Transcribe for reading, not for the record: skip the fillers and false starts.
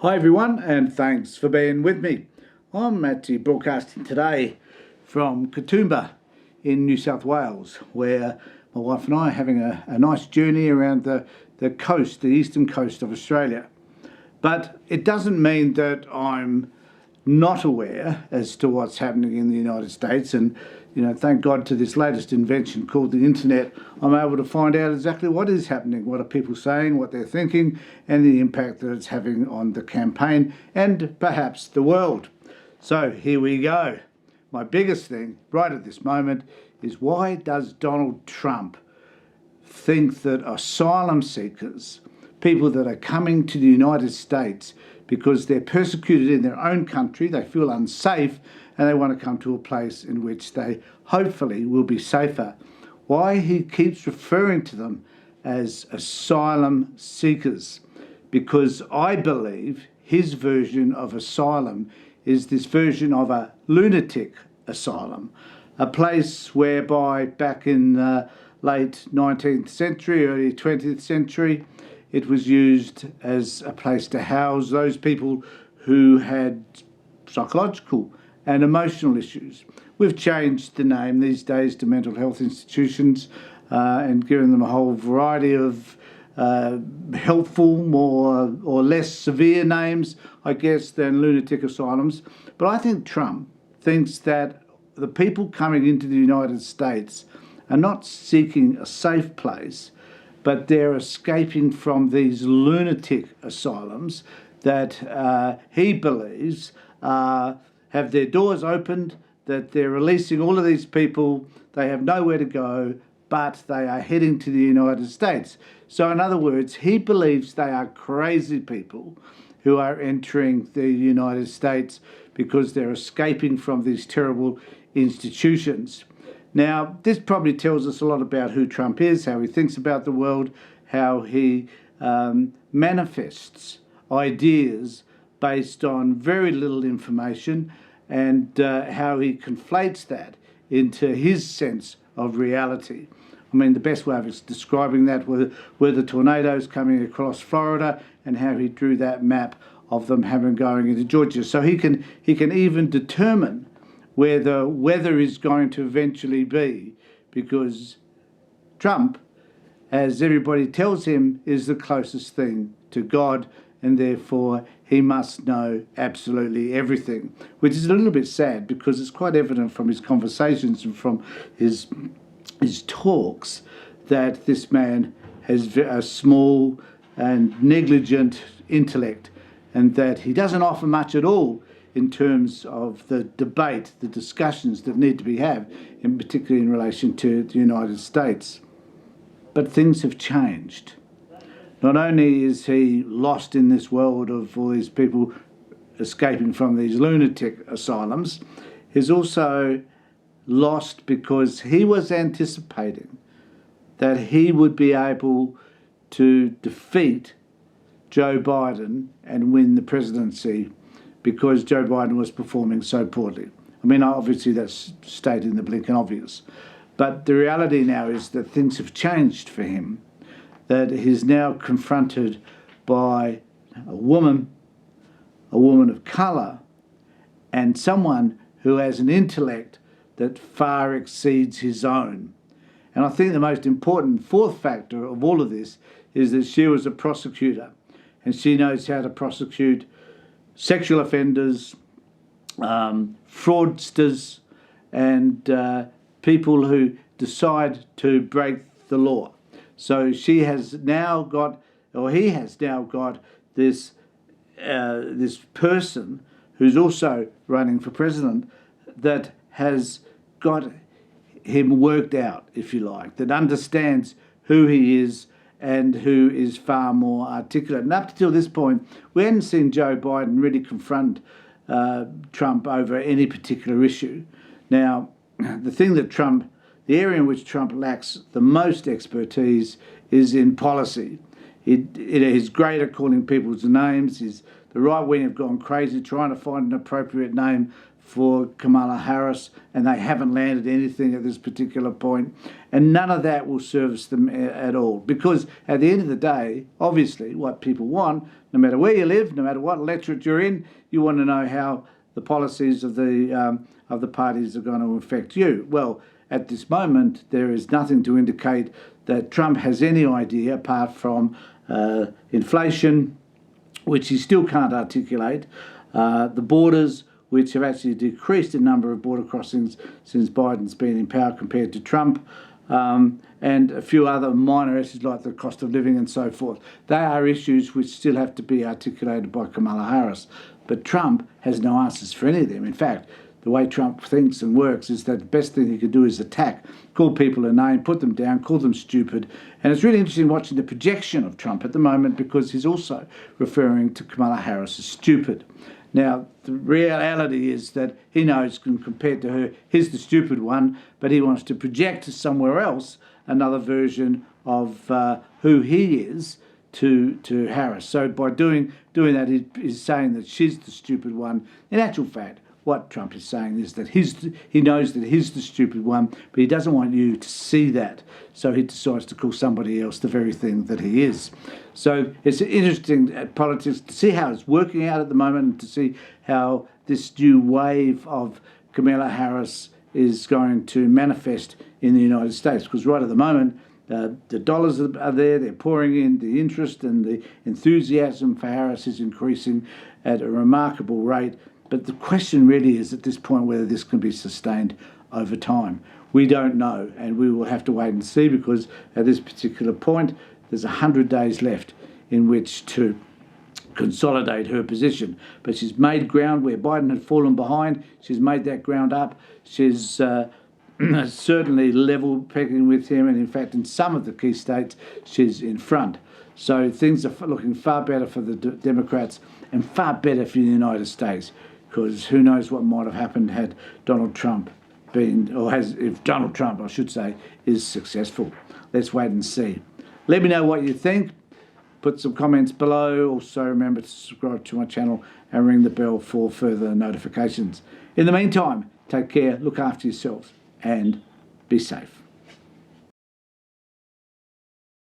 Hi everyone, and thanks for being with me. I'm actually broadcasting today from Katoomba in New South Wales, where my wife and I are having a nice journey around the coast, the eastern coast of Australia. But it doesn't mean that I'm not aware as to what's happening in the United States. And, thank God to this latest invention called the internet, I'm able to find out exactly what is happening, what are people saying, what they're thinking, and the impact that it's having on the campaign and perhaps the world. So here we go. My biggest thing right at this moment is, why does Donald Trump think that asylum seekers, people that are coming to the United States because they're persecuted in their own country, they feel unsafe, and they want to come to a place in which they hopefully will be safer, why he keeps referring to them as asylum seekers? Because I believe his version of asylum is this version of a lunatic asylum, a place whereby back in the late 19th century, early 20th century, it was used as a place to house those people who had psychological and emotional issues. We've changed the name these days to mental health institutions and given them a whole variety of helpful, more or less severe names, I guess, than lunatic asylums. But I think Trump thinks that the people coming into the United States are not seeking a safe place, but they're escaping from these lunatic asylums that he believes have their doors opened, that they're releasing all of these people, they have nowhere to go, but they are heading to the United States. So in other words, he believes they are crazy people who are entering the United States because they're escaping from these terrible institutions. Now, this probably tells us a lot about who Trump is, how he thinks about the world, how he manifests ideas based on very little information, and how he conflates that into his sense of reality. I mean, the best way of describing that were the tornadoes coming across Florida, and how he drew that map of them having going into Georgia. So he can even determine where the weather is going to eventually be, because Trump, as everybody tells him, is the closest thing to God, and therefore he must know absolutely everything, which is a little bit sad, because it's quite evident from his conversations and from his talks that this man has a small and negligent intellect, and that he doesn't offer much at all in terms of the debate, the discussions that need to be had, in particularly in relation to the United States. But things have changed. Not only is he lost in this world of all these people escaping from these lunatic asylums, he's also lost because he was anticipating that he would be able to defeat Joe Biden and win the presidency, because Joe Biden was performing so poorly. I mean, obviously that's stated in the blinking obvious. But the reality now is that things have changed for him, that he's now confronted by a woman of colour, and someone who has an intellect that far exceeds his own. And I think the most important fourth factor of all of this is that she was a prosecutor, and she knows how to prosecute sexual offenders, fraudsters, and people who decide to break the law. So she has now got, or he has now got, this person who's also running for president that has got him worked out, if you like, that understands who he is and who is far more articulate. And up until this point, we hadn't seen Joe Biden really confront Trump over any particular issue. Now, the area in which Trump lacks the most expertise is in policy. He's great at calling people's names. The right wing have gone crazy trying to find an appropriate name for Kamala Harris, and they haven't landed anything at this particular point. And none of that will service them at all, because at the end of the day, obviously, what people want, no matter where you live, no matter what electorate you're in, you want to know how the policies of the parties are going to affect you. Well, at this moment, there is nothing to indicate that Trump has any idea apart from inflation, which he still can't articulate, the borders, which have actually decreased the number of border crossings since Biden's been in power compared to Trump, and a few other minor issues like the cost of living and so forth. They are issues which still have to be articulated by Kamala Harris. But Trump has no answers for any of them. In fact, the way Trump thinks and works is that the best thing he could do is attack, call people a name, put them down, call them stupid. And it's really interesting watching the projection of Trump at the moment, because he's also referring to Kamala Harris as stupid. Now, the reality is that he knows, compared to her, he's the stupid one, but he wants to project to somewhere else another version of who he is to Harris. So by doing that, he's saying that she's the stupid one. In actual fact, what Trump is saying is that he knows that he's the stupid one, but he doesn't want you to see that. So he decides to call somebody else the very thing that he is. So it's interesting politics to see how it's working out at the moment, and to see how this new wave of Kamala Harris is going to manifest in the United States. Because right at the moment, the dollars are there, they're pouring in, the interest and the enthusiasm for Harris is increasing at a remarkable rate. But the question really is at this point whether this can be sustained over time. We don't know, and we will have to wait and see, because at this particular point, there's 100 days left in which to consolidate her position. But she's made ground where Biden had fallen behind. She's made that ground up. She's certainly level pegging with him, and in fact, in some of the key states, she's in front. So things are looking far better for the Democrats and far better for the United States, because who knows what might have happened had Donald Trump been, or if Donald Trump, I should say, is successful. Let's wait and see. Let me know what you think. Put some comments below. Also, remember to subscribe to my channel and ring the bell for further notifications. In the meantime, take care, look after yourselves, and be safe.